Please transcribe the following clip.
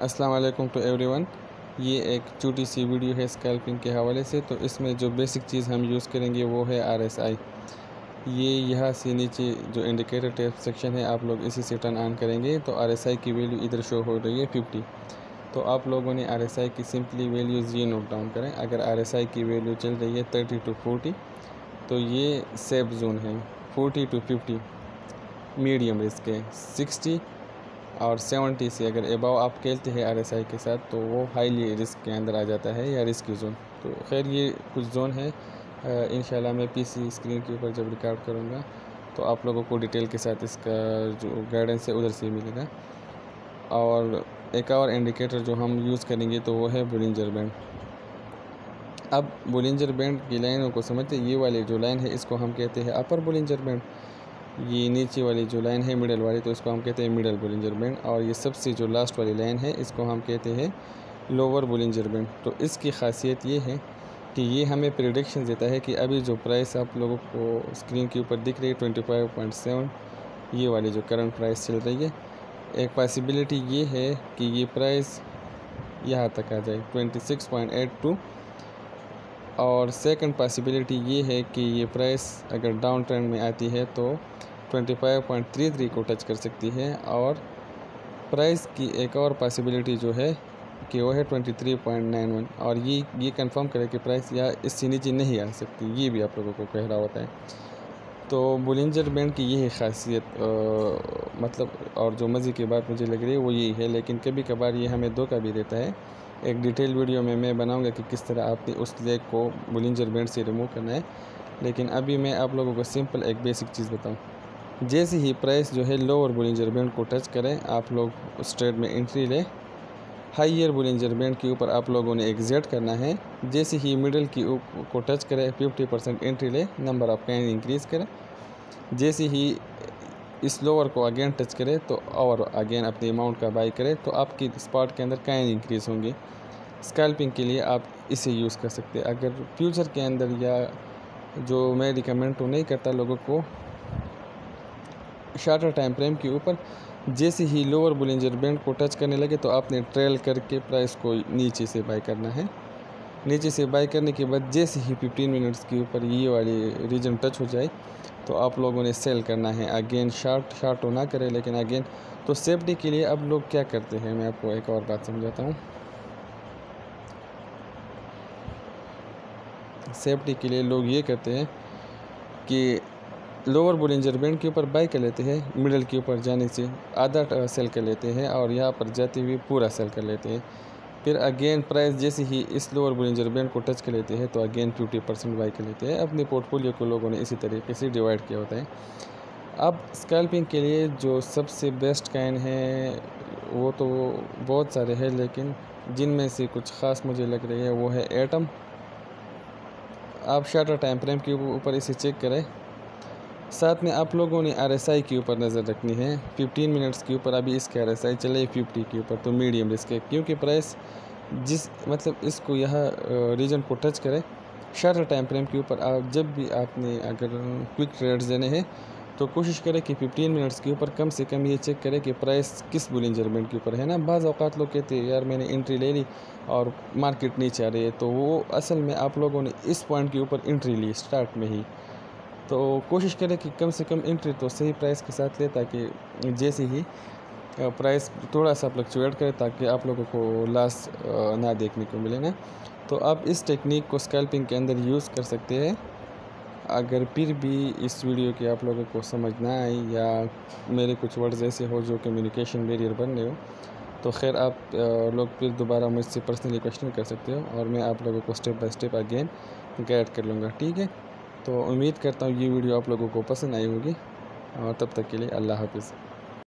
अस्सलाम वालेकुम to everyone. ये एक छोटी सी वीडियो है स्कैल्पिंग के हवाले से। तो इसमें जो बेसिक चीज़ हम यूज़ करेंगे वो है RSI। ये यहाँ से नीचे जो इंडिकेटर टेप सेक्शन है, आप लोग इसी से टर्न ऑन करेंगे तो RSI की वैल्यू इधर शो हो रही है 50। तो आप लोगों ने RSI की सिंपली वैल्यूज़ ये नोट डाउन करें। अगर RSI की वैल्यू चल रही है 30 to 40 तो ये सेफ जोन है। 40 to 50 मीडियम रिस्क है। 60 और 70 से अगर एबाव आप खेलते हैं RSI के साथ तो वो हाईली रिस्क के अंदर आ जाता है या रिस्की जोन। तो खैर ये कुछ जोन है, इंशाल्लाह मैं PC स्क्रीन के ऊपर जब रिकॉर्ड करूँगा तो आप लोगों को डिटेल के साथ इसका जो गाइडेंस है उधर से मिलेगा। और एक और इंडिकेटर जो हम यूज़ करेंगे तो वो है बोलिंजर बैंड। अब बोलिंजर बैंड की लाइनों को समझते, ये वाली जो लाइन है इसको हम कहते हैं अपर बोलिंजर बैंड। ये नीचे वाली जो लाइन है मिडल वाली तो इसको हम कहते हैं मिडल बोलिंजर बैंड। और ये सबसे जो लास्ट वाली लाइन है इसको हम कहते हैं लोअर बोलिंजर बैंड। तो इसकी खासियत ये है कि ये हमें प्रेडिक्शन देता है कि अभी जो प्राइस आप लोगों को स्क्रीन के ऊपर दिख रही है 25.7, ये वाली जो करंट प्राइस चल रही है, एक पॉसिबिलिटी ये है कि ये प्राइस यहाँ तक आ जाए 26.82। और सेकंड पॉसिबिलिटी ये है कि ये प्राइस अगर डाउन ट्रेंड में आती है तो 25.33 को टच कर सकती है। और प्राइस की एक और पॉसिबिलिटी जो है कि वो है 23.91। और ये कंफर्म करे कि प्राइस या इससे नीचे नहीं आ सकती, ये भी आप लोगों को कह रहा होता है। तो बोलिंजर बैंड की यही खासियत मतलब और जो मज़े की बात मुझे लग रही है वो यही है। लेकिन कभी कभार ये हमें धोखा भी देता है। एक डिटेल वीडियो में मैं बनाऊंगा कि किस तरह आपने उस लेग को बोलिंजर बैंड से रिमूव करना है। लेकिन अभी मैं आप लोगों को सिंपल एक बेसिक चीज़ बताऊं। जैसे ही प्राइस जो है लोअर बोलिंजर बैंड को टच करें, आप लोग उस ट्रेड में एंट्री लें। हाइयर बोलिंजर बैंड के ऊपर आप लोगों ने एग्जिट करना है। जैसे ही मिडल की को टच करें 50% एंट्री ले, नंबर ऑफ कैन इंक्रीज़ करें। जैसे ही इस लोअर को अगेन टच करें तो और अगेन अपनी अमाउंट का बाई करें तो आपकी स्पॉट के अंदर कैन इंक्रीज़ होंगे। स्कैल्पिंग के लिए आप इसे यूज़ कर सकते हैं। अगर फ्यूचर के अंदर या जो मैं रिकमेंड तो नहीं करता लोगों को, शॉर्टर टाइम फ्रेम के ऊपर जैसे ही लोअर बोलिंजर बैंड को टच करने लगे तो आपने ट्रेल करके प्राइस को नीचे से बाई करना है। नीचे से बाई करने के बाद जैसे ही 15 मिनट्स के ऊपर ये वाली रीजन टच हो जाए तो आप लोगों ने सेल करना है। अगेन शॉर्ट तो ना करें, लेकिन अगेन तो सेफ्टी के लिए अब लोग क्या करते हैं, मैं आपको एक और बात समझाता हूँ। सेफ्टी के लिए लोग ये करते हैं कि लोअर बोलिंजर बैंड के ऊपर बाई कर लेते हैं, मिडल के ऊपर जाने से आधा सेल कर लेते हैं और यहाँ पर जाते हुए पूरा सेल कर लेते हैं। फिर अगेन प्राइस जैसे ही इस लोअर बोलिंजर बैंड को टच कर लेते हैं तो अगेन 50% बाई कर लेते हैं। अपने पोर्टफोलियो को लोगों ने इसी तरीके से डिवाइड किया होता है। अब स्कैल्पिंग के लिए जो सबसे बेस्ट काइन है वो तो बहुत सारे हैं, लेकिन जिनमें से कुछ ख़ास मुझे लग रही है वो है एटम। आप शॉर्टर टाइम फ्रेम के ऊपर इसे चेक करें। साथ में आप लोगों ने RSI के ऊपर नज़र रखनी है। 15 मिनट्स के ऊपर अभी इसके RSI चले 50 के ऊपर, तो मीडियम रिस्क है। क्योंकि प्राइस जिस मतलब इसको यहाँ रीजन को टच करे शॉर्टर टाइम फ्रेम के ऊपर, आप जब भी आपने अगर क्विक ट्रेड्स देने हैं तो कोशिश करें कि 15 मिनट्स के ऊपर कम से कम ये चेक करें कि प्राइस किस बोलिंजर बैंड के ऊपर है ना। बाज़ औक़ात लोग कहते हैं यार मैंने एंट्री ले ली और मार्केट नीचे आ रही है, तो वो असल में आप लोगों ने इस पॉइंट के ऊपर एंट्री ली स्टार्ट में ही। तो कोशिश करें कि कम से कम एंट्री तो सही प्राइस के साथ ले, ताकि जैसे ही प्राइस थोड़ा सा फ्लक्चुएट करे ताकि आप लोगों को लॉस ना देखने को मिले ना। तो आप इस टेक्निक को स्कैल्पिंग के अंदर यूज़ कर सकते हैं। अगर फिर भी इस वीडियो की आप लोगों को समझ ना आई या मेरे कुछ वर्ड्स ऐसे हो जो कम्युनिकेशन बैरियर बन रहे हो तो खैर आप लोग फिर दोबारा मुझसे पर्सनली क्वेश्चन कर सकते हो और मैं आप लोगों को step by step again guide कर लूँगा, ठीक है। तो उम्मीद करता हूँ ये वीडियो आप लोगों को पसंद आई होगी और तब तक के लिए अल्लाह हाफ़िज़।